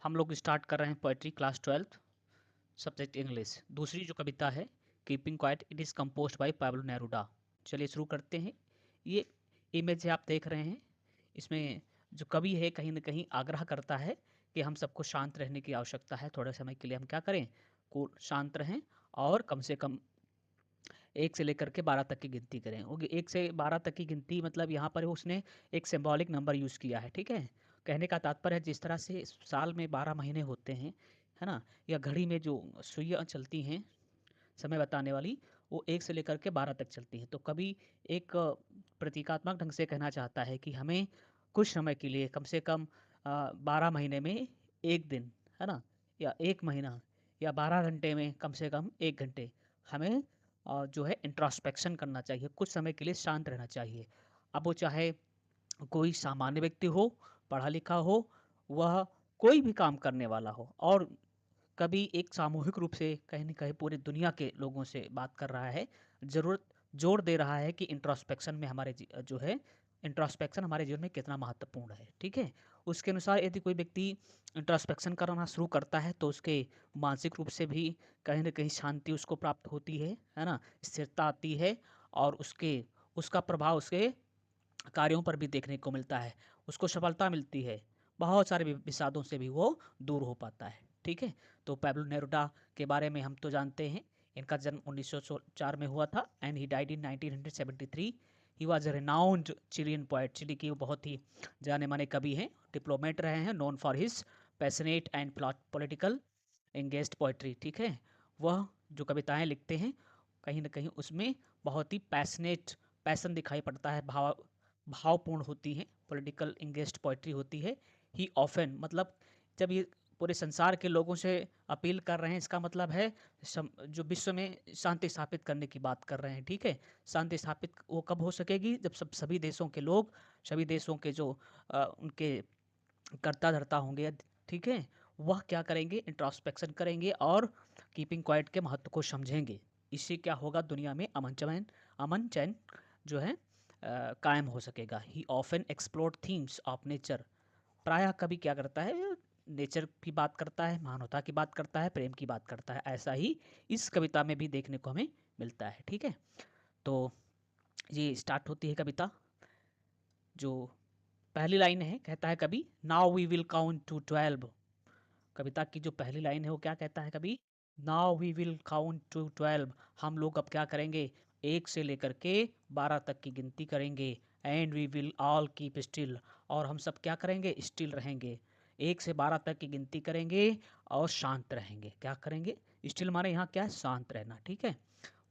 हम लोग स्टार्ट कर रहे हैं poetry class 12th subject English. दूसरी जो कविता है keeping quiet, it is composed bye Pablo Neruda. चलिए शुरू करते हैं। ये इमेज आप देख रहे हैं, इसमें जो कवि है कहीं न कहीं आग्रह करता है कि हम सबको शांत रहने की आवश्यकता है। थोड़े समय के लिए हम क्या करें, को शांत रहें और कम से कम 1 से लेकर के 12 तक की गिनती करें। वो 1 से 12 तक की गिनती मतलब यहाँ पर उसने एक सिंबॉलिक नंबर यूज़ किया है, ठीक है? कहने का तात्पर्य है जिस तरह से साल में 12 महीने होते हैं, है ना? या घड़ी में जो सुइयाँ चलती हैं, समय बताने वाली, वो 1 से लेकर के 12 तक चलती हैं। तो कवि एक प्रतीकात्मक ढंग से कहना चाहता है कि हमें कुछ समय के लिए कम से कम 12 महीने में 1 दिन, है ना? या 1 महीना या 12 घंटे में कम से कम 1 घंटे हमें जो है इंट्रोस्पेक्शन करना चाहिए, कुछ समय के लिए शांत रहना चाहिए। अब वो चाहे कोई सामान्य व्यक्ति हो, पढ़ा लिखा हो, वह कोई भी काम करने वाला हो और कभी एक सामूहिक रूप से कहीं न कहीं पूरी दुनिया के लोगों से बात कर रहा है, ज़रूरत जोर दे रहा है कि इंट्रोस्पेक्शन में हमारे जो है इंट्रोस्पेक्शन हमारे जीवन में कितना महत्वपूर्ण है, ठीक है? उसके अनुसार यदि कोई व्यक्ति इंट्रोस्पेक्शन करना शुरू करता है तो उसके मानसिक रूप से भी कहीं न कहीं शांति उसको प्राप्त होती है ना? स्थिरता आती है और उसका प्रभाव उसके कार्यों पर भी देखने को मिलता है। उसको सफलता मिलती है। बहुत सारे विषादों से भी वो दूर हो पाता है। ठीक है? तो पैब्लो नेरुडा के बारे में हम तो जानते हैं। इनका जन्म 1904 में हुआ था and he died in 1973। He was a renowned Chilean poet. Chile के वो बहुत ही जाने-माने कवि हैं, डिप्लोमेट रहे हैं, known for his passionate and political engaged poetry. ठीक है? वह जो कविताएँ लिखते हैं, कहीं न कहीं उसमें बहुत ही पैशन दिखाई पड़ता है, भावपूर्ण होती हैं, पॉलिटिकल इंगेज्ड पोएट्री होती है। ही ऑफ़न मतलब जब ये पूरे संसार के लोगों से अपील कर रहे हैं, इसका मतलब है जो विश्व में शांति स्थापित करने की बात कर रहे हैं, ठीक है? शांति स्थापित वो कब हो सकेगी जब सभी देशों के लोग, सभी देशों के जो उनके कर्ता धर्ता होंगे, ठीक है? वह क्या करेंगे, इंट्रोस्पेक्शन करेंगे और कीपिंग क्वाइट के महत्व को समझेंगे। इससे क्या होगा, दुनिया में अमन चैन जो है कायम हो सकेगा। ही often explored themes of nature. प्रायः कभी क्या करता है, नेचर की बात करता है, मानवता की बात करता है, प्रेम की बात करता है। ऐसा ही इस कविता में भी देखने को हमें मिलता है, ठीक है? तो ये स्टार्ट होती है कविता। जो पहली लाइन है, कहता है कवि, now we will count to 12। कविता की जो पहली लाइन है वो क्या कहता है कवि, now we will count to 12। हम लोग अब क्या करेंगे, 1 से लेकर के 12 तक की गिनती करेंगे। And we will all keep still, और हम सब क्या करेंगे, स्टिल रहेंगे। 1 से 12 तक की गिनती करेंगे और शांत रहेंगे। क्या करेंगे, स्टिल माने यहाँ क्या है, शांत रहना, ठीक है?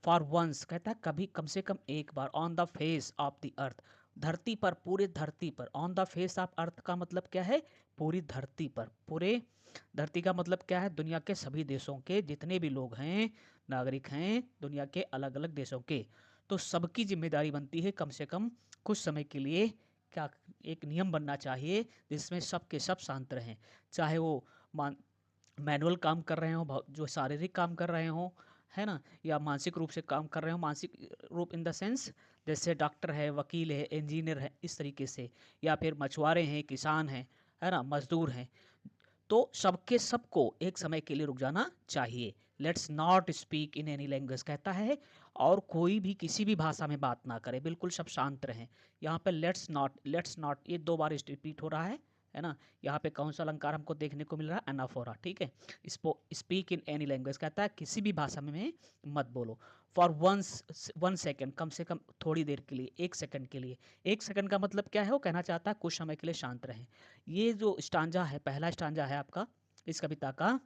फॉर वंस कहता है कभी, कम से कम एक बार, on the face of the earth, धरती पर, पूरे धरती पर। On the face of earth का मतलब क्या है, पूरी धरती पर। पूरे धरती का मतलब क्या है, दुनिया के सभी देशों के जितने भी लोग हैं, नागरिक हैं दुनिया के अलग अलग देशों के, तो सबकी जिम्मेदारी बनती है कम से कम कुछ समय के लिए क्या, एक नियम बनना चाहिए जिसमें सब के सब शांत रहें। चाहे वो मान मैनुअल काम कर रहे हों, जो शारीरिक काम कर रहे हों, है ना, या मानसिक रूप से काम कर रहे हो, मानसिक रूप इन द सेंस जैसे डॉक्टर है, वकील है, इंजीनियर है, इस तरीके से, या फिर मछुआरे हैं, किसान हैं, है ना, मजदूर हैं। तो सबके सबको एक समय के लिए रुक जाना चाहिए। Let's not speak in any language कहता है, और कोई भी किसी भी भाषा में बात ना करे, बिल्कुल सब शांत रहें। यहाँ पे लेट्स नॉट ये 2 बार रिपीट हो रहा है ना? यहाँ पे कौन सा अलंकार हमको देखने को मिल रहा है, एनाफोरा, ठीक है? स्पीक इन एनी लैंग्वेज कहता है किसी भी भाषा में मत बोलो। फॉर 1 सेकेंड, कम से कम थोड़ी देर के लिए, 1 सेकंड के लिए। 1 सेकंड का मतलब क्या है, वो कहना चाहता है कुछ समय के लिए शांत रहें। ये जो स्टांजा है, पहला स्टांजा है आपका इस कविता का,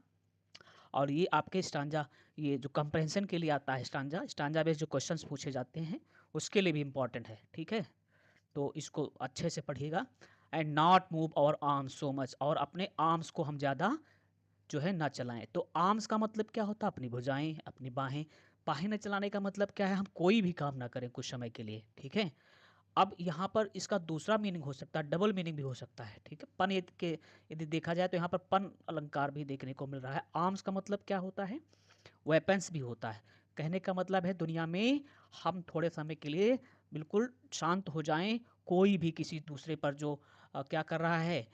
और ये आपके स्टांजा, ये जो कंप्रहेंशन के लिए आता है स्टांजा, स्टांजा बेस्ड जो क्वेश्चंस पूछे जाते हैं उसके लिए भी इम्पॉर्टेंट है, ठीक है? तो इसको अच्छे से पढ़िएगा। And not move our arms so much, और अपने आर्म्स को हम ज़्यादा जो है ना चलाएं। तो आर्म्स का मतलब क्या होता है, अपनी भुजाएं, अपनी बाहें। बाहें न चलाने का मतलब क्या है, हम कोई भी काम ना करें कुछ समय के लिए, ठीक है? अब यहाँ पर इसका दूसरा मीनिंग हो सकता है, डबल मीनिंग भी हो सकता है, ठीक है? यदि देखा जाए तो यहाँ पर पन अलंकार भी देखने को मिल रहा है। आर्म्स का मतलब क्या होता है, वेपन्स भी होता है। कहने का मतलब है दुनिया में हम थोड़े समय के लिए बिल्कुल शांत हो जाएं, कोई भी किसी दूसरे पर जो क्या कर रहा है,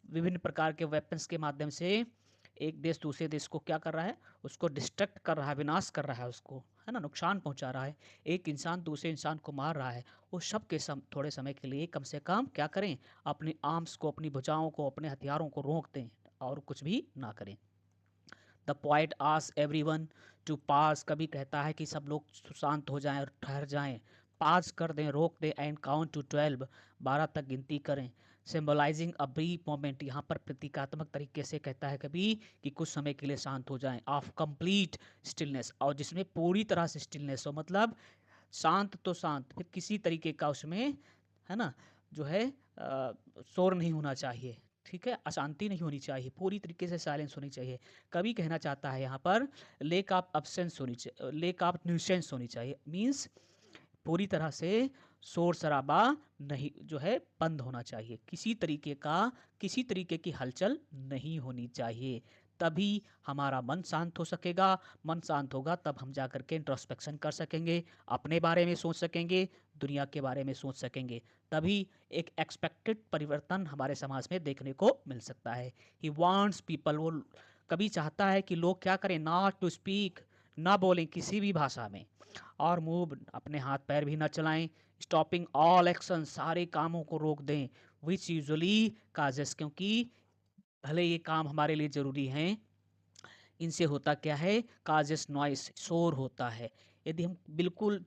विभिन्न प्रकार के वेपन्स के माध्यम से एक देश दूसरे देश को क्या कर रहा है, उसको डिस्ट्रक्ट कर रहा है, विनाश कर रहा है, उसको है ना, नुकसान पहुंचा रहा है। एक इंसान दूसरे इंसान को मार रहा है, वो सब के थोड़े समय के लिए कम से कम क्या करें, अपनी आर्म्स को, अपनी भुजाओं को, अपने हथियारों को रोक दें और कुछ भी ना करें। The point as everyone to pass, कभी कहता है कि सब लोग शांत हो जाएं और ठहर जाएं, पास कर दें, रोक दें, एंड काउंट टू 12, 12 तक गिनती करें। सिंबलाइजिंग अ ब्रीफ मोमेंट, यहाँ पर प्रतीकात्मक तरीके से कहता है कभी कि कुछ समय के लिए शांत हो जाएं, ऑफ कंप्लीट स्टिलनेस, और जिसमें पूरी तरह से स्टिलनेस हो, मतलब शांत तो शांत, फिर किसी तरीके का उसमें है ना जो है शोर नहीं होना चाहिए, ठीक है, अशांति नहीं होनी चाहिए, पूरी तरीके से साइलेंस होनी चाहिए। कभी कहना चाहता है यहाँ पर लेक ऑफ अब्सेंस होनी चाहिए, लेक ऑफ न्यूसेंस होनी चाहिए, मीन्स पूरी तरह से शोर शराबा नहीं जो है बंद होना चाहिए, किसी तरीके की हलचल नहीं होनी चाहिए, तभी हमारा मन शांत हो सकेगा। मन शांत होगा तब हम जा कर के इंट्रोस्पेक्शन कर सकेंगे, अपने बारे में सोच सकेंगे, दुनिया के बारे में सोच सकेंगे, तभी एक एक्सपेक्टेड परिवर्तन हमारे समाज में देखने को मिल सकता है। ही वांट्स पीपल, वो कभी चाहता है कि लोग क्या करें, नॉट टू स्पीक, ना बोलें किसी भी भाषा में, और मूव, अपने हाथ पैर भी ना चलाएं, स्टॉपिंग ऑल एक्शन, सारे कामों को रोक दें, विच यूजुअली काजेस, क्योंकि भले ये काम हमारे लिए ज़रूरी हैं, इनसे होता क्या है, काजेस नॉइस, शोर होता है। यदि हम बिल्कुल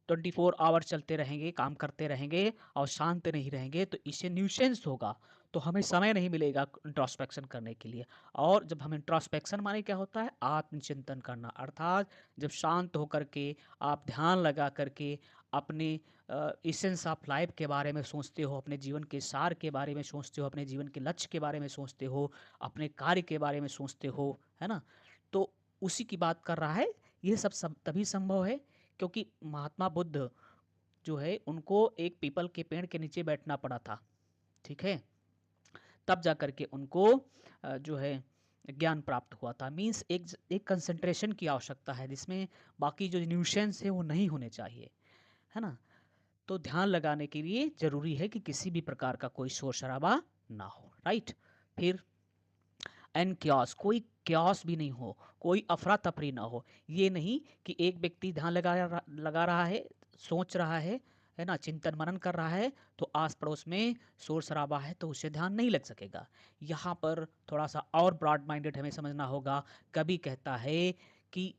24 आवर चलते रहेंगे, काम करते रहेंगे और शांत नहीं रहेंगे तो इससे न्यूसेंस होगा, तो हमें समय नहीं मिलेगा इंट्रोस्पेक्शन करने के लिए। और जब हम इंट्रोस्पेक्शन माने क्या होता है, आत्मचिंतन करना, अर्थात जब शांत होकर के आप ध्यान लगा करके अपने इसेंस ऑफ लाइफ के बारे में सोचते हो, अपने जीवन के सार के बारे में सोचते हो, अपने जीवन के लक्ष्य के बारे में सोचते हो, अपने कार्य के बारे में सोचते हो, है ना, तो उसी की बात कर रहा है। ये सब तभी संभव है क्योंकि महात्मा बुद्ध जो है उनको एक पीपल के पेड़ के नीचे बैठना पड़ा था, ठीक है, तब जा कर के उनको जो है ज्ञान प्राप्त हुआ था। मीन्स एक कंसंट्रेशन की आवश्यकता है जिसमें बाकी जो न्यूशंस है वो नहीं होने चाहिए, है ना। तो ध्यान लगाने के लिए जरूरी है कि किसी भी प्रकार का कोई शोर शराबा ना हो, राइट। फिर एंड क्यास, कोई क्यास भी नहीं हो, कोई अफरा तफरी ना हो। ये नहीं कि एक व्यक्ति ध्यान लगा रहा है, सोच रहा है ना, चिंतन मनन कर रहा है, तो आस पड़ोस में शोर शराबा है तो उसे ध्यान नहीं लग सकेगा। यहाँ पर थोड़ा सा और ब्रॉड माइंडेड हमें समझना होगा। कभी कहता है कि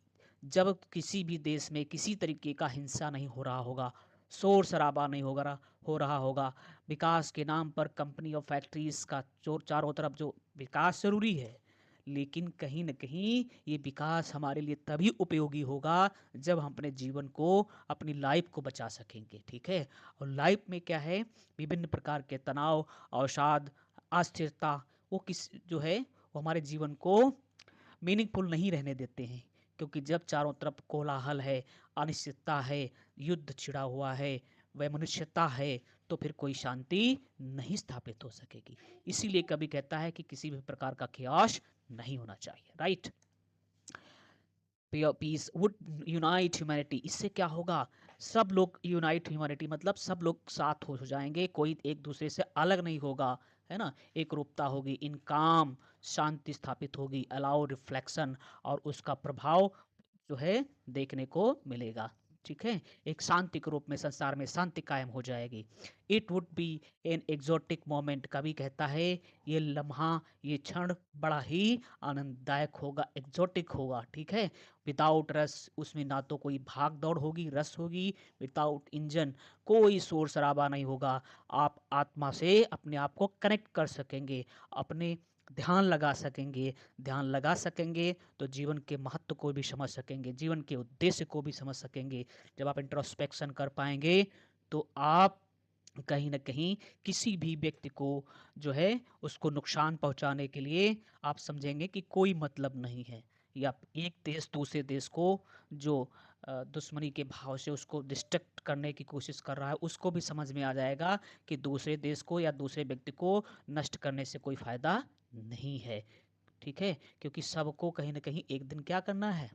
जब किसी भी देश में किसी तरीके का हिंसा नहीं हो रहा होगा, शोर शराबा नहीं हो रहा होगा, विकास के नाम पर कंपनी और फैक्ट्रीज का जो चारों तरफ जो विकास ज़रूरी है, लेकिन कहीं न कहीं ये विकास हमारे लिए तभी उपयोगी होगा जब हम अपने जीवन को, अपनी लाइफ को बचा सकेंगे, ठीक है। और लाइफ में क्या है, विभिन्न प्रकार के तनाव, अवसाद, अस्थिरता, वो किस जो है वो हमारे जीवन को मीनिंगफुल नहीं रहने देते हैं, क्योंकि जब चारों तरफ कोलाहल है, अनिश्चितता है, युद्ध छिड़ा हुआ है, वैमनस्यता है, तो फिर कोई शांति नहीं स्थापित हो सकेगी। इसीलिए कभी कहता है कि किसी भी प्रकार का chaos नहीं होना चाहिए, right. Peace would unite humanity, इससे क्या होगा, सब लोग यूनाइट, ह्यूमैनिटी मतलब सब लोग साथ हो जाएंगे, कोई एक दूसरे से अलग नहीं होगा, है ना, एक रूपता होगी, इन काम, शांति स्थापित होगी, अलाउ रिफ्लेक्शन, और उसका प्रभाव जो है देखने को मिलेगा, ठीक है। एक शांति के रूप में संसार में शांति कायम हो जाएगी। It would be an exotic moment, कभी कहता है ये लम्हा, ये क्षण बड़ा ही आनंददायक होगा, एग्जोटिक होगा, ठीक है। विदाउट रस, उसमें ना तो कोई भाग दौड़ होगी, रस होगी, विदाउट इंजन, कोई शोर शराबा नहीं होगा, आप आत्मा से अपने आप को कनेक्ट कर सकेंगे, अपने ध्यान लगा सकेंगे तो जीवन के महत्व को भी समझ सकेंगे, जीवन के उद्देश्य को भी समझ सकेंगे। जब आप इंट्रोस्पेक्शन कर पाएंगे तो आप कहीं न कहीं किसी भी व्यक्ति को जो है उसको नुकसान पहुंचाने के लिए आप समझेंगे कि कोई मतलब नहीं है, या एक देश दूसरे देश को जो दुश्मनी के भाव से उसको डिस्ट्रक्ट करने की कोशिश कर रहा है, उसको भी समझ में आ जाएगा कि दूसरे देश को या दूसरे व्यक्ति को नष्ट करने से कोई फ़ायदा नहीं है, ठीक है, क्योंकि सबको कहीं न कहीं एक दिन क्या करना है,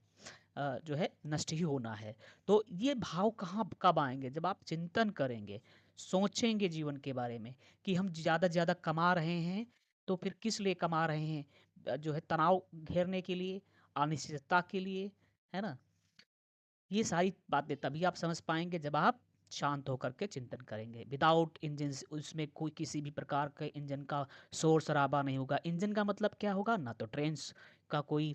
जो है नष्ट ही होना है। तो ये भाव कहाँ कब आएँगे, जब आप चिंतन करेंगे, सोचेंगे जीवन के बारे में कि हम ज़्यादा से ज़्यादा कमा रहे हैं तो फिर किस लिए कमा रहे हैं? जो है तनाव घेरने के लिए, अनिश्चितता के लिए, है ना? ये सारी बातें तभी आप समझ पाएँगे जब आप शांत होकर के चिंतन करेंगे। विदाउट इंजन्स, उसमें कोई किसी भी प्रकार के इंजन का शोर-शराबा नहीं होगा। इंजन का मतलब क्या होगा? ना तो ट्रेन्स का कोई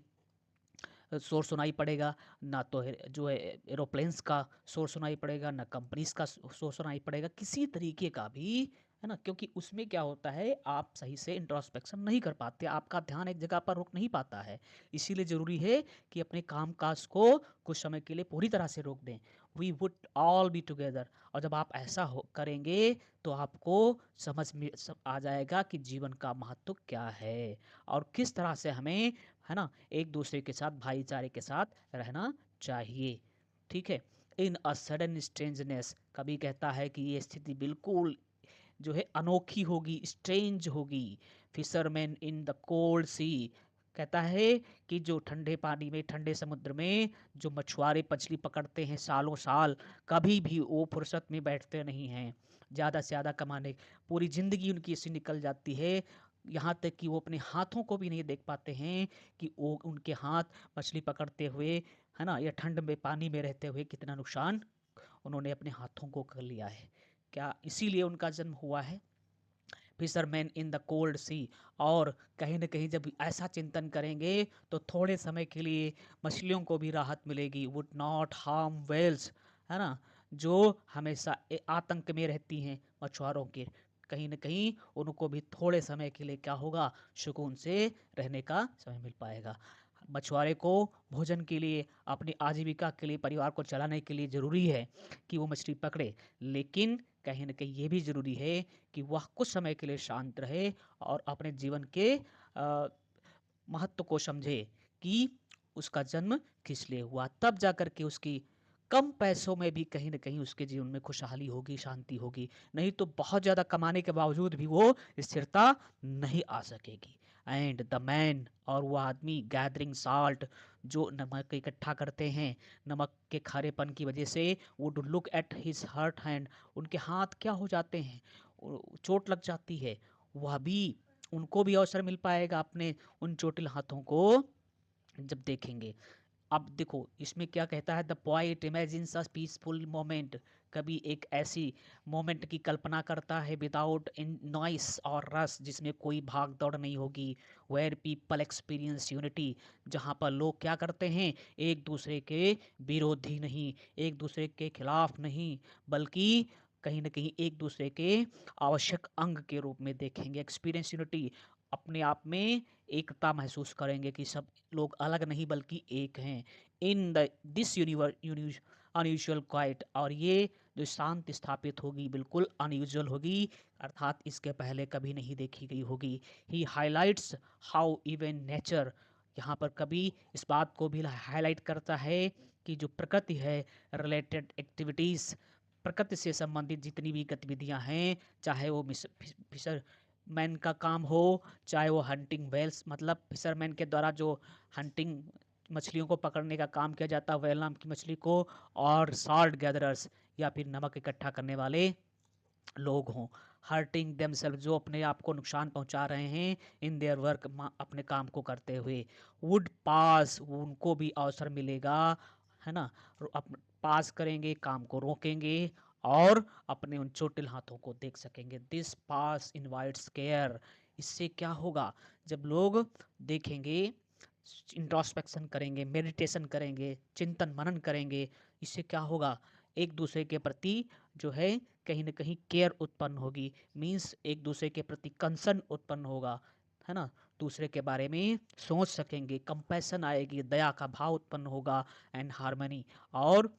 शोर सुनाई पड़ेगा, ना तो जो है एरोप्लेन्स का शोर सुनाई पड़ेगा, ना कंपनीज़ का शोर सुनाई पड़ेगा, किसी तरीके का भी, है ना? क्योंकि उसमें क्या होता है, आप सही से इंट्रोस्पेक्शन नहीं कर पाते, आपका ध्यान एक जगह पर रुक नहीं पाता है। इसीलिए ज़रूरी है कि अपने काम-काज को कुछ समय के लिए पूरी तरह से रोक दें। We would all be together. और जब आप ऐसा हो करेंगे, तो आपको समझ में सब आ जाएगा कि जीवन का महत्व क्या है और किस तरह से हमें, है ना, एक दूसरे के साथ भाईचारे के साथ रहना चाहिए। ठीक है? इन अ सडन स्ट्रेंजनेस, कभी कहता है कि ये स्थिति बिल्कुल जो है अनोखी होगी, स्ट्रेंज होगी। फिशरमैन इन द कोल्ड सी, कहता है कि जो ठंडे पानी में, ठंडे समुद्र में जो मछुआरे मछली पकड़ते हैं सालों साल, कभी भी वो फुर्सत में बैठते नहीं हैं, ज़्यादा से ज़्यादा कमाने। पूरी ज़िंदगी उनकी ऐसी निकल जाती है, यहाँ तक कि वो अपने हाथों को भी नहीं देख पाते हैं कि वो उनके हाथ मछली पकड़ते हुए, है ना, या ठंड में पानी में रहते हुए कितना नुकसान उन्होंने अपने हाथों को कर लिया है। क्या इसीलिए उनका जन्म हुआ है? फिशरमैन इन द कोल्ड सी। और कहीं न कहीं जब ऐसा चिंतन करेंगे, तो थोड़े समय के लिए मछलियों को भी राहत मिलेगी। वुड नॉट हार्म व्हेल्स, है ना? जो हमेशा आतंक में रहती हैं मछुआरों के, कहीं न कहीं उनको भी थोड़े समय के लिए क्या होगा, सुकून से रहने का समय मिल पाएगा। मछुआरे को भोजन के लिए, अपनी आजीविका के लिए, परिवार को चलाने के लिए ज़रूरी है कि वो मछली पकड़े, लेकिन कहीं न कहीं ये भी ज़रूरी है कि वह कुछ समय के लिए शांत रहे और अपने जीवन के महत्व को समझे कि उसका जन्म किस लिए हुआ। तब जाकर के उसकी कम पैसों में भी कहीं न कहीं उसके जीवन में खुशहाली होगी, शांति होगी। नहीं तो बहुत ज़्यादा कमाने के बावजूद भी वो स्थिरता नहीं आ सकेगी। एंड द मैन, और वो आदमी गैदरिंग साल्ट, जो नमक इकट्ठा करते हैं, नमक के खारेपन की वजह से, would look at his hurt hand, उनके हाथ क्या हो जाते हैं, चोट लग जाती है, वह भी, उनको भी अवसर मिल पाएगा अपने उन चोटिल हाथों को जब देखेंगे। अब देखो इसमें क्या कहता है, the poet imagines a peaceful moment, कभी एक ऐसी मोमेंट की कल्पना करता है विदाउट इन नॉइस और रस, जिसमें कोई भाग दौड़ नहीं होगी। वेयर पीपल एक्सपीरियंस यूनिटी, जहाँ पर लोग क्या करते हैं, एक दूसरे के विरोधी नहीं, एक दूसरे के खिलाफ नहीं, बल्कि कहीं ना कहीं एक दूसरे के आवश्यक अंग के रूप में देखेंगे। एक्सपीरियंस यूनिटी, अपने आप में एकता महसूस करेंगे कि सब लोग अलग नहीं बल्कि एक हैं। In the this unusual quite, और ये जो शांति स्थापित होगी बिल्कुल अनयूजुअल होगी, अर्थात इसके पहले कभी नहीं देखी गई होगी। ही हाईलाइट्स हाउ इवन नेचर, यहाँ पर कभी इस बात को भी हाईलाइट करता है कि जो प्रकृति है, रिलेटेड एक्टिविटीज़, प्रकृति से संबंधित जितनी भी गतिविधियाँ हैं, चाहे वो फिशर मैन का काम हो, चाहे वो हंटिंग वेल्स, मतलब फिशरमैन के द्वारा जो हंटिंग मछलियों को पकड़ने का काम किया जाता है, वेल नाम की मछली को, और सॉल्ट गैदरर्स, या फिर नमक इकट्ठा करने वाले लोग हों, हर्टिंग देमसेल्फ, जो अपने आप को नुकसान पहुंचा रहे हैं इन देयर वर्क, अपने काम को करते हुए। वुड पास, उनको भी अवसर मिलेगा, है ना, पास करेंगे, काम को रोकेंगे और अपने उन चोटिल हाथों को देख सकेंगे। दिस पास इनवाइट्स केयर, इससे क्या होगा, जब लोग देखेंगे, इंट्रोस्पेक्शन करेंगे, मेडिटेशन करेंगे, चिंतन मनन करेंगे, इससे क्या होगा, एक दूसरे के प्रति जो है कहीं ना कहीं केयर उत्पन्न होगी, मीन्स एक दूसरे के प्रति कंसर्न उत्पन्न होगा, है ना, दूसरे के बारे में सोच सकेंगे, कंपैशन आएगी, दया का भाव उत्पन्न होगा, एंड हार्मनी, और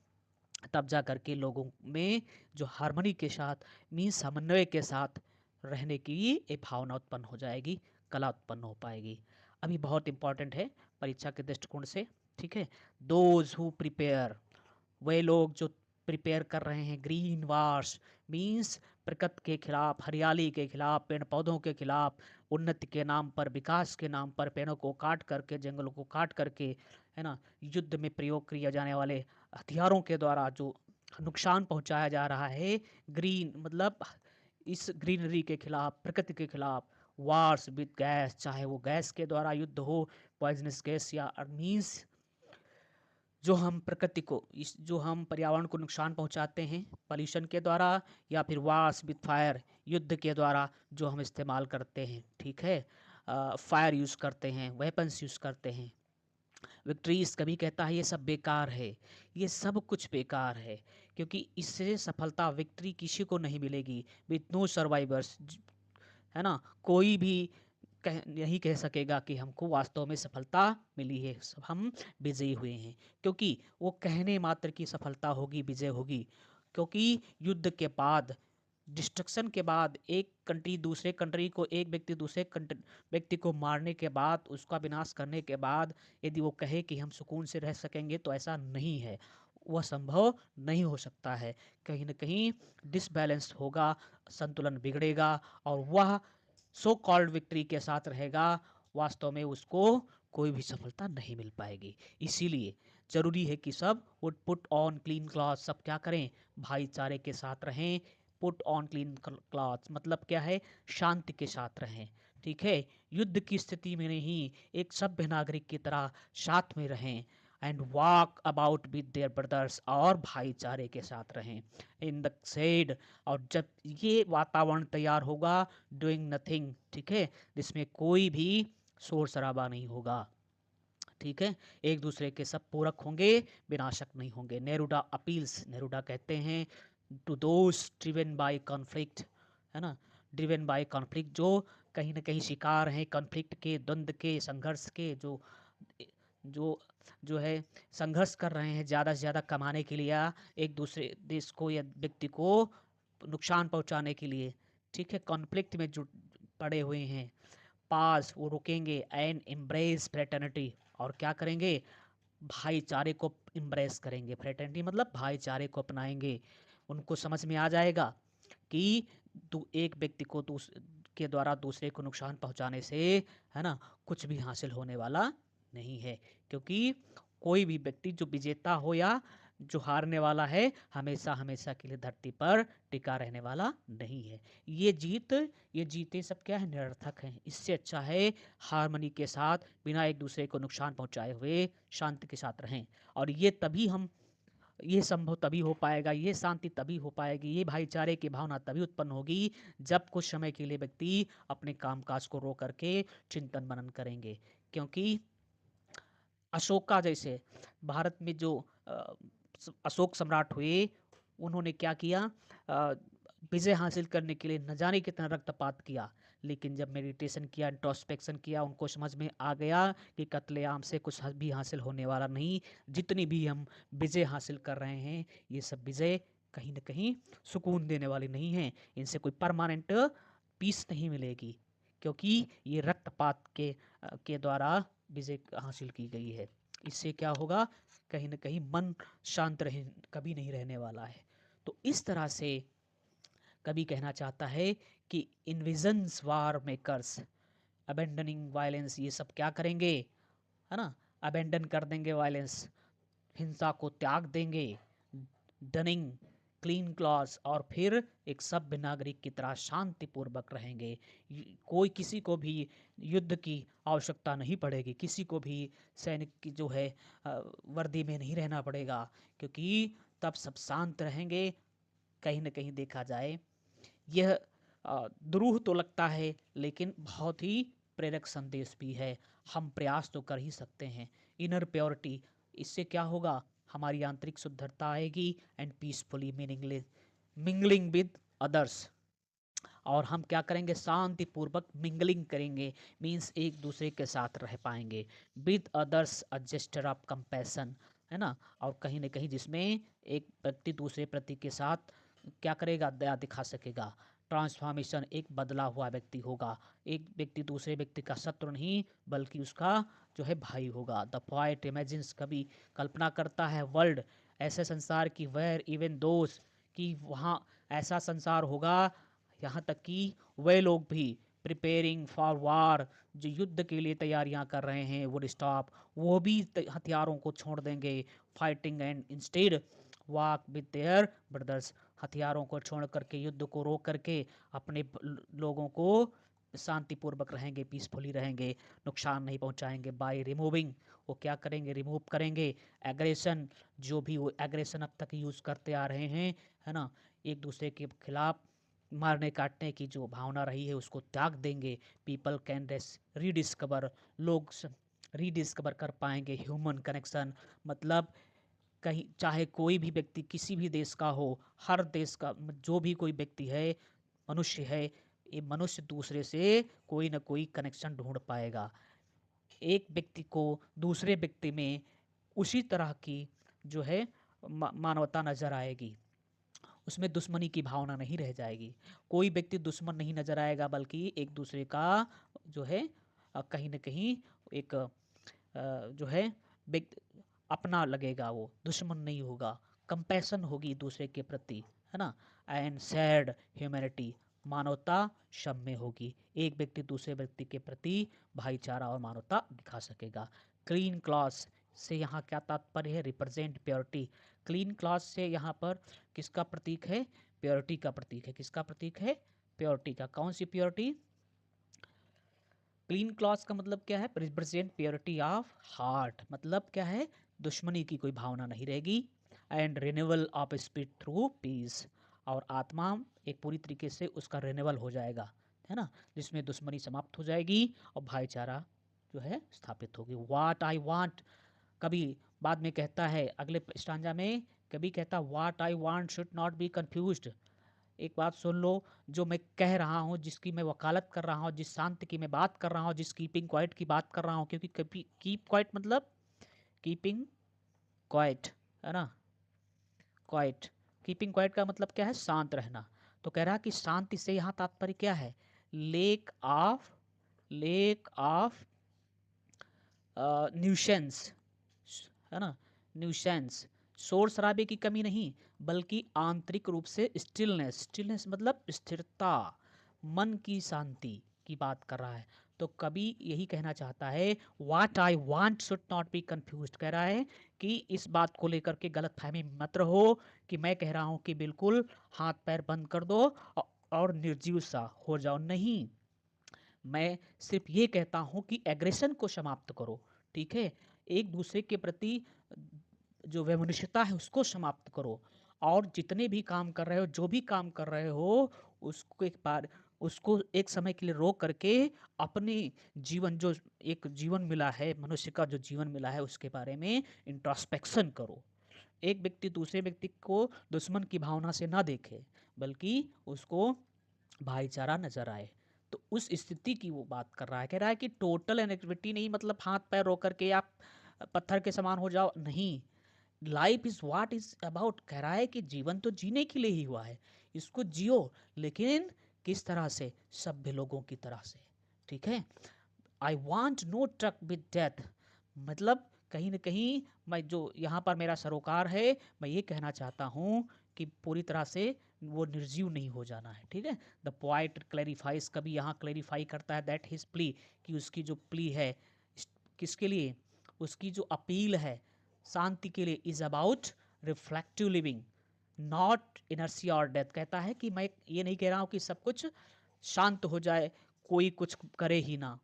तब जा कर के लोगों में जो हार्मनी के साथ, मीन्स समन्वय के साथ रहने की एक भावना उत्पन्न हो जाएगी, कला उत्पन्न हो पाएगी। अभी बहुत इंपॉर्टेंट है परीक्षा के दृष्टिकोण से, ठीक है। दोज हु प्रिपेयर, वे लोग जो प्रिपेयर कर रहे हैं, ग्रीन वार्स मीन्स प्रकृति के खिलाफ, हरियाली के खिलाफ, पेड़ पौधों के खिलाफ, उन्नति के नाम पर, विकास के नाम पर पेड़ों को काट करके, जंगलों को काट करके, है ना, युद्ध में प्रयोग किए जाने वाले हथियारों के द्वारा जो नुकसान पहुंचाया जा रहा है, ग्रीन मतलब इस ग्रीनरी के खिलाफ, प्रकृति के खिलाफ, वार्स विद गैस, चाहे वो गैस के द्वारा युद्ध हो, पॉइजनस गैस या मीन्स जो हम प्रकृति को जो हम पर्यावरण को नुकसान पहुंचाते हैं पॉल्यूशन के द्वारा, या फिर वार्स विद फायर, युद्ध के द्वारा जो हम इस्तेमाल करते हैं, ठीक है, फायर यूज़ करते हैं, वेपन्स यूज़ करते हैं। विक्ट्रीज कभी कहता है ये सब बेकार है, ये सब कुछ बेकार है, क्योंकि इससे सफलता विक्ट्री किसी को नहीं मिलेगी। विथ नो सर्वाइवर्स, है ना, कोई भी यही कह सकेगा कि हमको वास्तव में सफलता मिली है, सब हम विजयी हुए हैं, क्योंकि वो कहने मात्र की सफलता होगी, विजय होगी। क्योंकि युद्ध के बाद, डिस्ट्रक्शन के बाद, एक कंट्री दूसरे कंट्री को, एक व्यक्ति दूसरे व्यक्ति को मारने के बाद, उसका विनाश करने के बाद यदि वो कहे कि हम सुकून से रह सकेंगे, तो ऐसा नहीं है, वह संभव नहीं हो सकता है। कहीं ना कहीं डिसबैलेंस होगा, संतुलन बिगड़ेगा, और वह सो कॉल्ड विक्ट्री के साथ रहेगा, वास्तव में उसको कोई भी सफलता नहीं मिल पाएगी। इसीलिए जरूरी है कि सब would put on clean cloth, सब क्या करें, भाईचारे के साथ रहें। पुट ऑन क्लीन क्लॉथ मतलब क्या है, शांति के साथ रहें, ठीक है, युद्ध की स्थिति में नहीं, एक सभ्य नागरिक की तरह साथ में रहें। And walk about with their brothers, और भाईचारे के साथ रहें इन द सेड। और जब ये वातावरण तैयार होगा, डूइंग नथिंग, ठीक है, जिसमें कोई भी शोर शराबा नहीं होगा, ठीक है, एक दूसरे के सब पूरक होंगे, विनाशक नहीं होंगे। नेरुडा अपील्स, नेरुडा कहते हैं to those driven by conflict, है ना, ड्रिवन बाय कॉन्फ्लिक्ट, जो कहीं ना कहीं शिकार हैं कॉन्फ्लिक्ट के, द्वंद्व के, संघर्ष के, जो जो है संघर्ष कर रहे हैं ज़्यादा से ज़्यादा कमाने के लिए, या एक दूसरे देश को या व्यक्ति को नुकसान पहुंचाने के लिए, ठीक है, कॉन्फ्लिक्ट में जुट पड़े हुए हैं। पास, वो रुकेंगे। एंड एम्ब्रेस फ्रेटर्निटी, और क्या करेंगे, भाईचारे को एम्ब्रेस करेंगे। फ्रेटर्निटी मतलब भाईचारे को अपनाएंगे। उनको समझ में आ जाएगा कि एक व्यक्ति को के द्वारा दूसरे को नुकसान पहुंचाने से, है ना, कुछ भी हासिल होने वाला नहीं है, क्योंकि कोई भी व्यक्ति जो विजेता हो या जो हारने वाला है, हमेशा हमेशा के लिए धरती पर टिका रहने वाला नहीं है। ये जीते सब क्या है, निरर्थक हैं। इससे अच्छा है हारमोनी के साथ, बिना एक दूसरे को नुकसान पहुंचाए हुए शांति के साथ रहें। और ये संभव तभी हो पाएगा, ये शांति तभी हो पाएगी, ये भाईचारे की भावना तभी उत्पन्न होगी, जब कुछ समय के लिए व्यक्ति अपने कामकाज को रोक करके चिंतन मनन करेंगे। क्योंकि अशोका जैसे भारत में जो अशोक सम्राट हुए, उन्होंने क्या किया, विजय हासिल करने के लिए न जाने कितना रक्तपात किया, लेकिन जब मेडिटेशन किया, इंट्रोस्पेक्शन किया, उनको समझ में आ गया कि कत्लेआम से कुछ भी हासिल होने वाला नहीं। जितनी भी हम विजय हासिल कर रहे हैं, ये सब विजय कहीं ना कहीं सुकून देने वाली नहीं है, इनसे कोई परमानेंट पीस नहीं मिलेगी, क्योंकि ये रक्तपात के द्वारा विजय हासिल की गई है। इससे क्या होगा, कहीं ना कहीं मन शांत कभी नहीं रहने वाला है। तो इस तरह से कभी कहना चाहता है कि इन्विजन्स वार मेकर्स अबेंडनिंग वायलेंस, ये सब क्या करेंगे, है ना, अबेंडन कर देंगे वायलेंस, हिंसा को त्याग देंगे, डनिंग क्लीन क्लॉज, और फिर एक सभ्य नागरिक की तरह शांतिपूर्वक रहेंगे। कोई किसी को भी युद्ध की आवश्यकता नहीं पड़ेगी, किसी को भी सैनिक की जो है वर्दी में नहीं रहना पड़ेगा, क्योंकि तब सब शांत रहेंगे। कहीं ना कहीं देखा जाए, यह दुरूह तो लगता है, लेकिन बहुत ही प्रेरक संदेश भी है। हम प्रयास तो कर ही सकते हैं। इनर प्योरिटी, इससे क्या होगा, हमारी आंतरिक शुद्धता आएगी। And peacefully mingling with others, और हम क्या करेंगे, शांतिपूर्वक मिंगलिंग करेंगे, मीन्स एक दूसरे के साथ रह पाएंगे। With others a gesture of compassion, है ना, और कहीं ना कहीं जिसमें एक व्यक्ति दूसरे प्रति के साथ क्या करेगा, दया दिखा सकेगा। ट्रांसफॉर्मेशन, एक बदला हुआ व्यक्ति होगा, एक व्यक्ति दूसरे व्यक्ति का शत्रु नहीं, बल्कि उसका जो है भाई होगा। द पोएट इमेजिन्स, कभी कल्पना करता है, वर्ल्ड, ऐसे संसार की, वेयर इवन दोस, कि वहाँ ऐसा संसार होगा, यहाँ तक कि वे लोग भी प्रिपेयरिंग फॉर वार, जो युद्ध के लिए तैयारियां कर रहे हैं, वुड स्टॉप, वो भी हथियारों को छोड़ देंगे। Fighting and instead walk with their brothers, हथियारों को छोड़ करके, युद्ध को रोक करके अपने लोगों को शांतिपूर्वक रहेंगे, पीसफुली रहेंगे, नुकसान नहीं पहुंचाएंगे। बाय रिमूविंग, वो क्या करेंगे, रिमूव करेंगे एग्रेशन, जो भी वो एग्रेशन अब तक यूज़ करते आ रहे हैं, है ना, एक दूसरे के खिलाफ मारने काटने की जो भावना रही है उसको त्याग देंगे। पीपल कैन रीडिस्कवर, लोग रीडिस्कवर कर पाएंगे ह्यूमन कनेक्शन, मतलब कहीं चाहे कोई भी व्यक्ति किसी भी देश का हो, हर देश का जो भी कोई व्यक्ति है, मनुष्य है, ये मनुष्य दूसरे से कोई ना कोई कनेक्शन ढूंढ पाएगा। एक व्यक्ति को दूसरे व्यक्ति में उसी तरह की जो है मानवता नजर आएगी, उसमें दुश्मनी की भावना नहीं रह जाएगी। कोई व्यक्ति दुश्मन नहीं नजर आएगा, बल्कि एक दूसरे का जो है कहीं ना कहीं एक जो है अपना लगेगा, वो दुश्मन नहीं होगा, कंपैशन होगी दूसरे के प्रति, है ना। एंड सैड ह्यूमैनिटी, मानवता क्षम्य होगी, एक व्यक्ति दूसरे व्यक्ति के प्रति भाईचारा और मानवता दिखा सकेगा। क्लीन क्लॉथ से यहाँ क्या तात्पर्य है, रिप्रेजेंट प्योरिटी। क्लीन क्लॉथ से यहाँ पर किसका प्रतीक है, प्योरिटी का प्रतीक है। किसका प्रतीक है, प्योरिटी का। कौन सी प्योरिटी, क्लीन क्लॉथ का मतलब क्या है, रिप्रेजेंट प्योरिटी ऑफ हार्ट, मतलब क्या है, दुश्मनी की कोई भावना नहीं रहेगी। And renewal of spirit through peace, और आत्मा एक पूरी तरीके से उसका रिन्यूअल हो जाएगा, है ना, जिसमें दुश्मनी समाप्त हो जाएगी और भाईचारा जो है स्थापित होगी। व्हाट आई वांट, कभी बाद में कहता है अगले स्टांजा में, कभी कहता what I want should not be confused. एक बात सुन लो, जो मैं कह रहा हूँ, जिसकी मैं वकालत कर रहा हूँ, जिस शांति की मैं बात कर रहा हूँ, जिस कीपिंग क्वाइट की बात कर रहा हूँ, क्योंकि कीप क्वाइट मतलब कीपिंग क्वाइट, है ना, क्वाइट, कीपिंग क्वाइट का मतलब क्या है, शांत रहना। तो कह रहा है कि शांति से यहाँ तात्पर्य क्या है, लेक ऑफ न्यूसेंस, है ना, न्यूसेंस, शोर शराबे की कमी नहीं, बल्कि आंतरिक रूप से स्टिलनेस, स्टिलनेस मतलब स्थिरता, मन की शांति की बात कर रहा है। तो कभी यही कहना चाहता है, what I want should not be confused, कह रहा है कि इस बात को लेकर के गलत फहमी मत रहो कि मैं कह रहा हूं कि बिल्कुल हाथ पैर बंद कर दो और निर्जीव सा हो जाओ, नहीं, मैं सिर्फ ये कहता हूं कि एग्रेशन को समाप्त करो, ठीक है, एक दूसरे के प्रति जो वैमनस्यता है उसको समाप्त करो, और जितने भी काम कर रहे हो, जो भी काम कर रहे हो, उसको एक बार, उसको एक समय के लिए रोक करके अपने जीवन, जो एक जीवन मिला है, मनुष्य का जो जीवन मिला है, उसके बारे में इंट्रोस्पेक्शन करो। एक व्यक्ति दूसरे व्यक्ति को दुश्मन की भावना से ना देखे, बल्कि उसको भाईचारा नजर आए। तो उस स्थिति की वो बात कर रहा है, कह रहा है कि टोटल इनएक्टिविटी नहीं, मतलब हाथ पैर रो करके आप पत्थर के समान हो जाओ, नहीं। Life is what is about, कह रहा है कि जीवन तो जीने के लिए ही हुआ है, इसको जियो, लेकिन किस तरह से, सभ्य लोगों की तरह से, ठीक है। I want no truck with death, मतलब कहीं ना कहीं मैं जो यहाँ पर मेरा सरोकार है, मैं ये कहना चाहता हूँ कि पूरी तरह से वो निर्जीव नहीं हो जाना है, ठीक है। द पॉइंट क्लैरिफाइज, कभी यहाँ क्लैरिफाई करता है दैट हिज प्ली, कि उसकी जो प्ली है, किसके लिए, उसकी जो अपील है शांति के लिए, is about reflective living not inertia और डेथ। कहता है कि मैं ये नहीं कह रहा हूँ कि सब कुछ शांत हो जाए, कोई कुछ करे ही ना,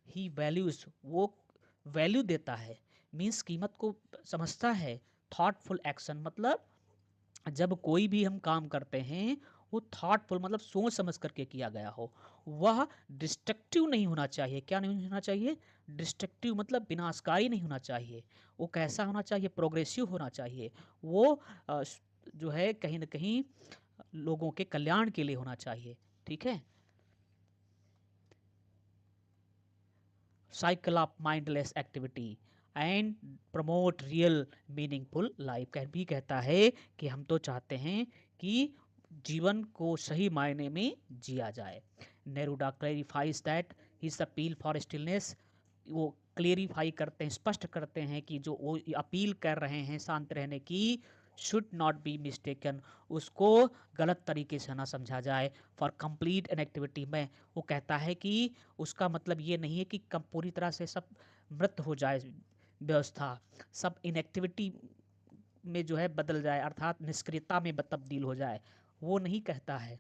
ही वैल्यूज, वो वैल्यू देता है, मीन्स कीमत को समझता है। थॉटफुल एक्शन मतलब जब कोई भी हम काम करते हैं, वो थॉटफुल मतलब सोच समझ करके किया गया हो, वह डिस्ट्रक्टिव नहीं होना चाहिए। क्या नहीं होना चाहिए, डिस्ट्रक्टिव मतलब विनाशकारी नहीं होना चाहिए। वो कैसा होना चाहिए, प्रोग्रेसिव होना चाहिए। वो जो है कहीं ना कहीं लोगों के कल्याण के लिए होना चाहिए, ठीक है। Cycle of mindless activity and promote real meaningful life, भी कहता है कि हम तो चाहते हैं कि जीवन को सही मायने में जिया जाए। Neruda clarifies that his appeal for stillness, वो क्लेरिफाई करते हैं, स्पष्ट करते हैं कि जो वो अपील कर रहे हैं शांत रहने की, शुड नॉट बी मिस्टेकन, उसको गलत तरीके से ना समझा जाए। फॉर कंप्लीट इनएक्टिविटी में वो कहता है कि उसका मतलब ये नहीं है कि कम पूरी तरह से सब मृत हो जाए व्यवस्था, सब इनएक्टिविटी में जो है बदल जाए, अर्थात निष्क्रियता में तब्दील हो जाए, वो नहीं कहता है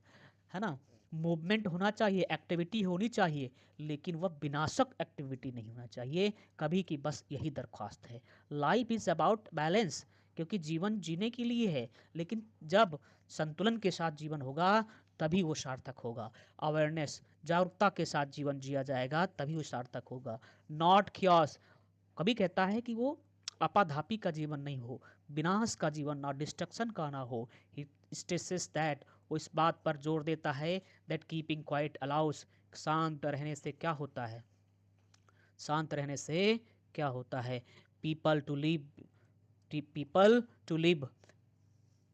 ना। मूवमेंट होना चाहिए, एक्टिविटी होनी चाहिए, लेकिन वह विनाशक एक्टिविटी नहीं होना चाहिए कभी की, बस यही दरख्वास्त है। लाइफ इज़ अबाउट बैलेंस, क्योंकि जीवन जीने के लिए है, लेकिन जब संतुलन के साथ जीवन होगा तभी वो सार्थक होगा। अवेयरनेस, जागरूकता के साथ जीवन जिया जाएगा तभी वो सार्थक होगा। नॉट क्योस, कभी कहता है कि वो अपाधापी का जीवन नहीं हो, विनाश का जीवन ना, डिस्ट्रक्शन का ना हो। ही स्ट्रेसेस दैट, वो इस बात पर जोर देता है दैट कीपिंग क्वाइट अलाउस, शांत रहने से क्या होता है, शांत रहने से क्या होता है, people to live, people to live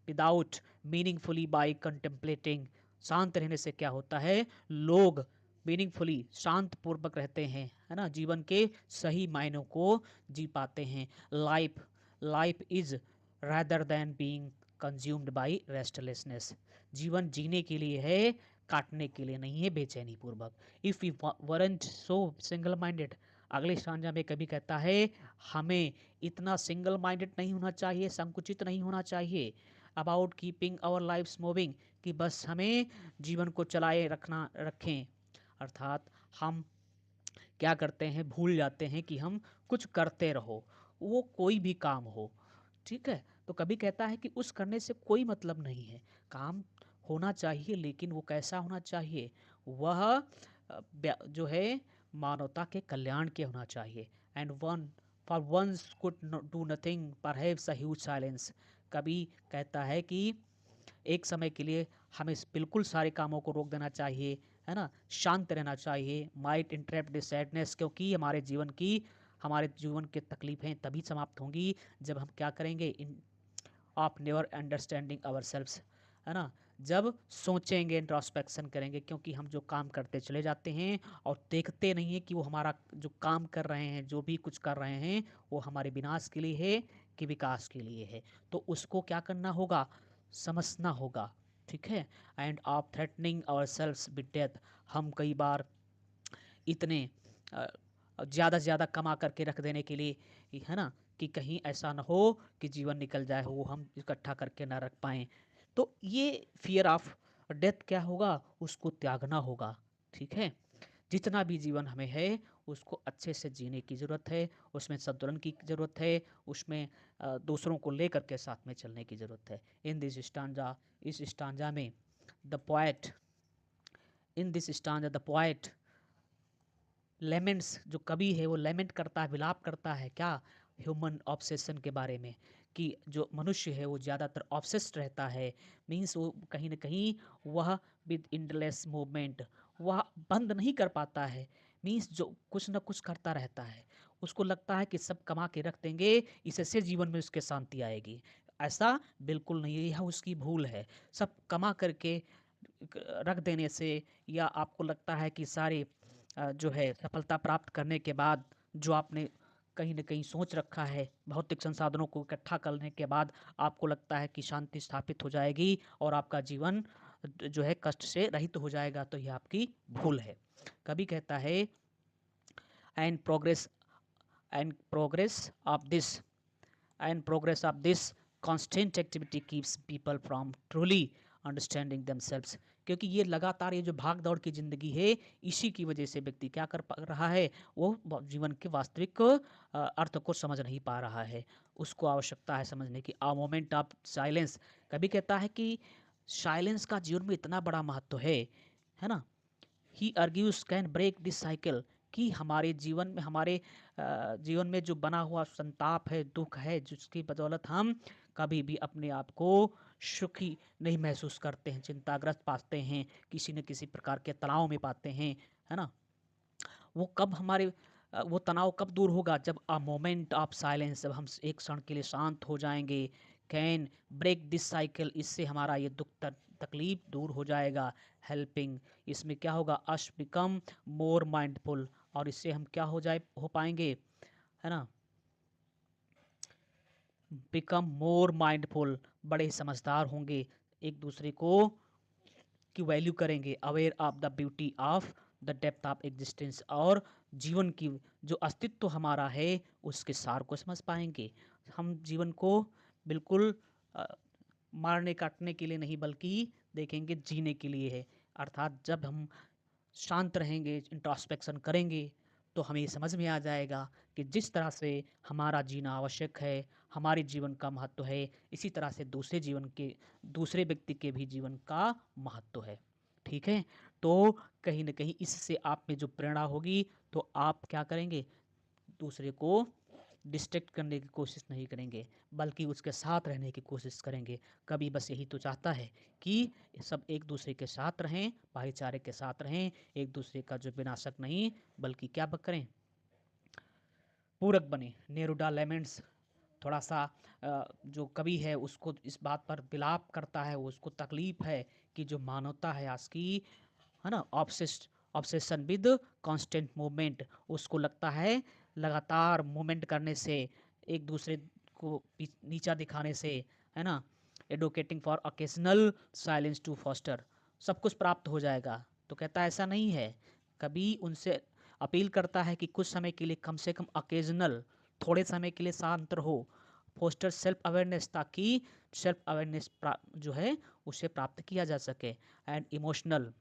without meaningfully by contemplating, शांत रहने से क्या होता है, लोग मीनिंगफुली शांत पूर्वक रहते हैं, है ना, जीवन के सही मायनों को जी पाते हैं। Life, life is rather than being consumed by restlessness, जीवन जीने के लिए है, काटने के लिए नहीं है बेचैनी पूर्वक। If we weren't so single minded, अगले स्टांजा में कभी कहता है हमें इतना सिंगल माइंडेड नहीं होना चाहिए, संकुचित नहीं होना चाहिए, about keeping our lifes moving, कि बस हमें जीवन को चलाए रखना रखें, अर्थात हम क्या करते हैं, भूल जाते हैं कि हम कुछ करते रहो, वो कोई भी काम हो, ठीक है। तो कभी कहता है कि उस करने से कोई मतलब नहीं है, काम होना चाहिए, लेकिन वो कैसा होना चाहिए, वह जो है मानवता के कल्याण के होना चाहिए। And one for once could do nothing perhaps a huge silence, कभी कहता है कि एक समय के लिए हमें बिल्कुल सारे कामों को रोक देना चाहिए, है ना, शांत रहना चाहिए। माइट इंटरप्ट दिस सैडनेस, क्योंकि हमारे जीवन की तकलीफें तभी समाप्त होंगी जब हम क्या करेंगे, in of never understanding ourselves, है ना, जब सोचेंगे, इंट्रोस्पेक्शन करेंगे, क्योंकि हम जो काम करते चले जाते हैं और देखते नहीं हैं कि वो हमारा जो काम कर रहे हैं, जो भी कुछ कर रहे हैं, वो हमारे विनाश के लिए है कि विकास के लिए है। तो उसको क्या करना होगा, समझना होगा, ठीक है। And of threatening ourselves with death, हम कई बार इतने ज़्यादा से ज़्यादा कमा करके रख देने के लिए, है ना, कि कहीं ऐसा ना हो कि जीवन निकल जाए, वो हम इकट्ठा करके ना रख पाएँ। तो ये फियर ऑफ डेथ क्या होगा, उसको त्यागना होगा, ठीक है। जितना भी जीवन हमें है उसको अच्छे से जीने की ज़रूरत है, उसमें संतुलन की ज़रूरत है, उसमें दूसरों को लेकर के साथ में चलने की ज़रूरत है। इन दिस स्टांजा, इस स्टांजा में the poet, in this stanza the poet laments, जो कवि है वो लेमेंट करता है, विलाप करता है क्या, ह्यूमन ऑब्सेशन के बारे में, कि जो मनुष्य है वो ज़्यादातर ऑब्सेस्ड रहता है, मीन्स वो कहीं ना कहीं वह विद इंडलेस मूवमेंट, वह बंद नहीं कर पाता है, मीन्स जो कुछ ना कुछ करता रहता है, उसको लगता है कि सब कमा के रख देंगे, इससे जीवन में उसके शांति आएगी। ऐसा बिल्कुल नहीं है, यह उसकी भूल है। सब कमा करके रख देने से, या आपको लगता है कि सारे जो है सफलता प्राप्त करने के बाद, जो आपने कहीं न कहीं सोच रखा है, भौतिक संसाधनों को इकट्ठा करने के बाद आपको लगता है कि शांति स्थापित हो जाएगी और आपका जीवन जो है कष्ट से रहित हो जाएगा, तो यह आपकी भूल है। कभी कहता है and progress, and progress of this and progress of this constant activity keeps people from truly understanding themselves, क्योंकि ये लगातार ये जो भाग दौड़ की ज़िंदगी है, इसी की वजह से व्यक्ति क्या कर रहा है, वो जीवन के वास्तविक अर्थ को समझ नहीं पा रहा है, उसको आवश्यकता है समझने की। आ मोमेंट ऑफ साइलेंस, कभी कहता है कि साइलेंस का जीवन में इतना बड़ा महत्व है ना, he argues can break this cycle, कि हमारे जीवन में, हमारे जीवन में जो बना हुआ संताप है, दुख है, जिसकी बदौलत हम कभी भी अपने आप को सुखी नहीं महसूस करते हैं, चिंताग्रस्त पाते हैं, किसी न किसी प्रकार के तनाव में पाते हैं, है ना, वो कब हमारे वो तनाव कब दूर होगा, जब अ मोमेंट ऑफ साइलेंस, जब हम एक क्षण के लिए शांत हो जाएंगे। कैन ब्रेक दिस साइकिल, इससे हमारा ये दुख तकलीफ दूर हो जाएगा। हेल्पिंग, इसमें क्या होगा, अस बिकम मोर माइंडफुल, और इससे हम क्या हो पाएंगे, है ना, बिकम मोर माइंडफुल, बड़े समझदार होंगे, एक दूसरे को की वैल्यू करेंगे, aware of the beauty of the depth of existence, और जीवन की जो अस्तित्व हमारा है उसके सार को समझ पाएंगे। हम जीवन को बिल्कुल मारने काटने के लिए नहीं, बल्कि देखेंगे जीने के लिए है। अर्थात जब हम शांत रहेंगे, इंट्रोस्पेक्शन करेंगे, तो हमें समझ में आ जाएगा कि जिस तरह से हमारा जीना आवश्यक है, हमारे जीवन का महत्व है, इसी तरह से दूसरे व्यक्ति के भी जीवन का महत्व है। ठीक है, तो कहीं ना कहीं इससे आप में जो प्रेरणा होगी, तो आप क्या करेंगे, दूसरे को डिस्ट्रैक्ट करने की कोशिश नहीं करेंगे, बल्कि उसके साथ रहने की कोशिश करेंगे। कभी बस यही तो चाहता है कि सब एक दूसरे के साथ रहें, भाईचारे के साथ रहें, एक दूसरे का जो विनाशक नहीं बल्कि क्या करें, पूरक बने। नेरुडा लेमेंट्स थोड़ा सा जो कवि है उसको इस बात पर विलाप करता है, उसको तकलीफ है कि जो मानवता है आज की, है ना, ऑब्सेशन विद कांस्टेंट मूवमेंट, उसको लगता है लगातार मूवमेंट करने से, एक दूसरे को नीचा दिखाने से, है ना, advocating for occasional silence to foster, सब कुछ प्राप्त हो जाएगा। तो कहता है ऐसा नहीं है, कभी उनसे अपील करता है कि कुछ समय के लिए कम से कम ओकेजनल, थोड़े समय के लिए शांत रहो, फोस्टर सेल्फ अवेयरनेस, ताकि सेल्फ अवेयरनेस जो है उसे प्राप्त किया जा सके, एंड इमोशनल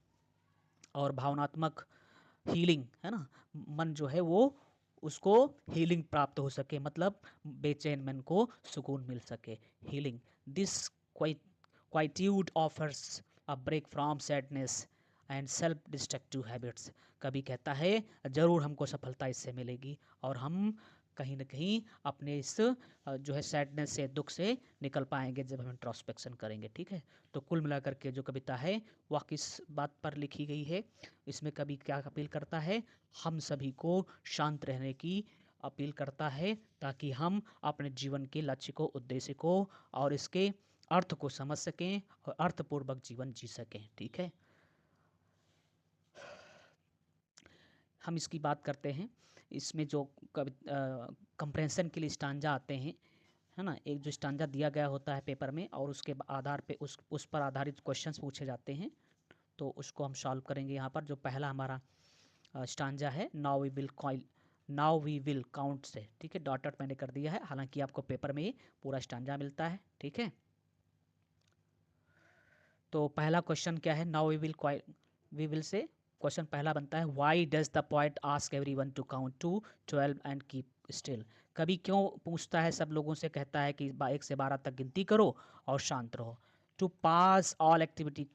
और भावनात्मक हीलिंग, है ना, मन जो है वो उसको हीलिंग प्राप्त हो सके, मतलब बेचैन मन को सुकून मिल सके, healing. This quietude offers a break from sadness and self destructive habits. कभी कहता है ज़रूर हमको सफलता इससे मिलेगी, और हम कहीं ना कहीं अपने इस जो है सैडनेस से, दुख से निकल पाएंगे जब हम इंट्रोस्पेक्शन करेंगे। ठीक है, तो कुल मिलाकर के जो कविता है वह किस बात पर लिखी गई है, इसमें कवि क्या अपील करता है, हम सभी को शांत रहने की अपील करता है, ताकि हम अपने जीवन के लक्ष्य को, उद्देश्य को और इसके अर्थ को समझ सकें और अर्थपूर्वक जीवन जी सकें। ठीक है, हम इसकी बात करते हैं। इसमें जो कंप्रेंशन के लिए स्टांजा आते हैं, है ना, एक जो स्टांजा दिया गया होता है पेपर में, और उसके आधार पे उस पर आधारित क्वेश्चंस पूछे जाते हैं, तो उसको हम सॉल्व करेंगे यहाँ पर। जो पहला हमारा स्टांजा है, नाउ वी विल काउंट से, ठीक है, डॉटेड मैंने कर दिया है, हालांकि आपको पेपर में पूरा स्टांजा मिलता है। ठीक है, तो पहला क्वेश्चन क्या है, now we will say question पहला बनता है, why does the poet ask everyone to count to 12 and keep still. कभी क्यों पूछता है सब लोगों से, कहता है कि 1 से 12 तक गिनती करो और शांत रहो। To pass all activity,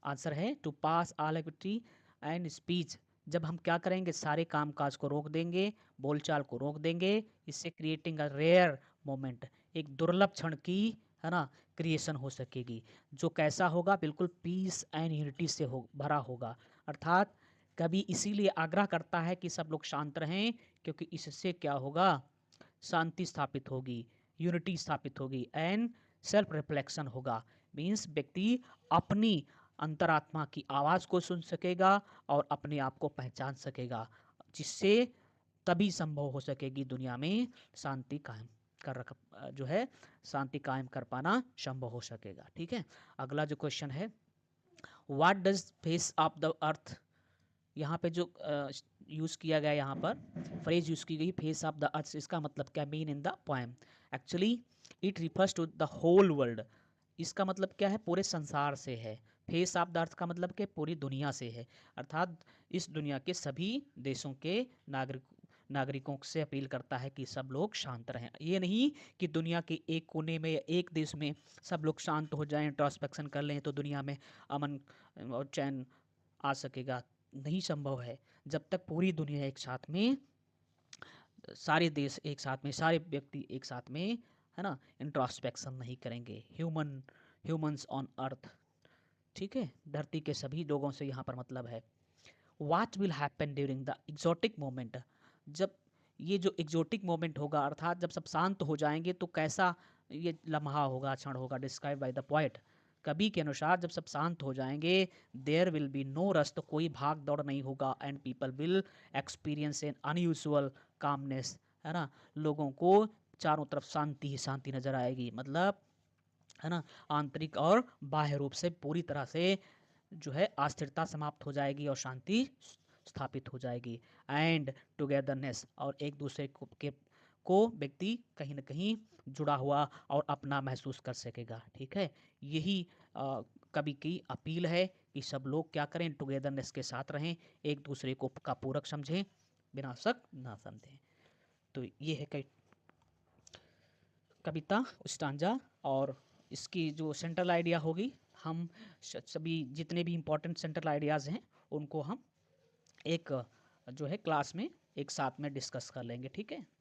answer है to pass all activity and speech, जब हम क्या करेंगे, सारे काम काज को रोक देंगे, बोलचाल को रोक देंगे, इससे क्रिएटिंग अ रेयर मोमेंट, एक दुर्लभ क्षण की, है ना, क्रिएशन हो सकेगी, जो कैसा होगा, बिल्कुल पीस एंड यूनिटी से भरा होगा। अर्थात कभी इसीलिए आग्रह करता है कि सब लोग शांत रहें, क्योंकि इससे क्या होगा, शांति स्थापित होगी, यूनिटी स्थापित होगी, एंड सेल्फ रिफ्लेक्शन होगा। मीन्स व्यक्ति अपनी अंतरात्मा की आवाज़ को सुन सकेगा और अपने आप को पहचान सकेगा, जिससे तभी संभव हो सकेगी दुनिया में शांति कायम जो है शांति कायम कर पाना संभव हो सकेगा। ठीक है, अगला जो क्वेश्चन है, what does face of the अर्थ, यहाँ पे जो यूज़ किया गया, यहाँ पर फ्रेज यूज़ की गई फेस ऑफ द अर्थ, इसका मतलब क्या, mean in the poem, actually it refers to the whole world, इसका मतलब क्या है, पूरे संसार से है। फेस ऑफ द अर्थ का मतलब कि पूरी दुनिया से है, अर्थात इस दुनिया के सभी देशों के नागरिकों से अपील करता है कि सब लोग शांत रहें। ये नहीं कि दुनिया के एक कोने में या एक देश में सब लोग शांत हो जाएं, इंट्रोस्पेक्शन कर लें तो दुनिया में अमन और चैन आ सकेगा, नहीं संभव है। जब तक पूरी दुनिया एक साथ में, सारे देश एक साथ में, सारे व्यक्ति एक साथ में, है ना, इंट्रोस्पेक्शन नहीं करेंगे, ह्यूमंस ऑन अर्थ, ठीक है, धरती के सभी लोगों से यहाँ पर मतलब है। What will happen during the exotic moment, जब ये जो एग्जोटिक मोमेंट होगा, अर्थात जब सब शांत हो जाएंगे तो कैसा ये लम्हा होगा, क्षण होगा, डिस्क्राइब बाय द पोएट। कवि के अनुसार जब सब शांत हो जाएंगे, there will be no rush, तो कोई भाग दौड़ नहीं होगा, and people will experience an unusual calmness, है ना, लोगों को चारों तरफ शांति ही शांति नजर आएगी, मतलब, है ना, आंतरिक और बाह्य रूप से पूरी तरह से जो है अस्थिरता समाप्त हो जाएगी और शांति स्थापित हो जाएगी, एंड टुगेदरनेस, और एक दूसरे को व्यक्ति कहीं ना कहीं जुड़ा हुआ और अपना महसूस कर सकेगा। ठीक है, यही कवि की अपील है कि सब लोग क्या करें, टुगेदरनेस के साथ रहें, एक दूसरे को का पूरक समझें, विनाशक ना समझें। तो ये है कविता स्टांजा, और इसकी जो सेंट्रल आइडिया होगी, हम सभी जितने भी इम्पोर्टेंट सेंट्रल आइडियाज़ हैं उनको हम एक जो है क्लास में एक साथ में डिस्कस कर लेंगे। ठीक है।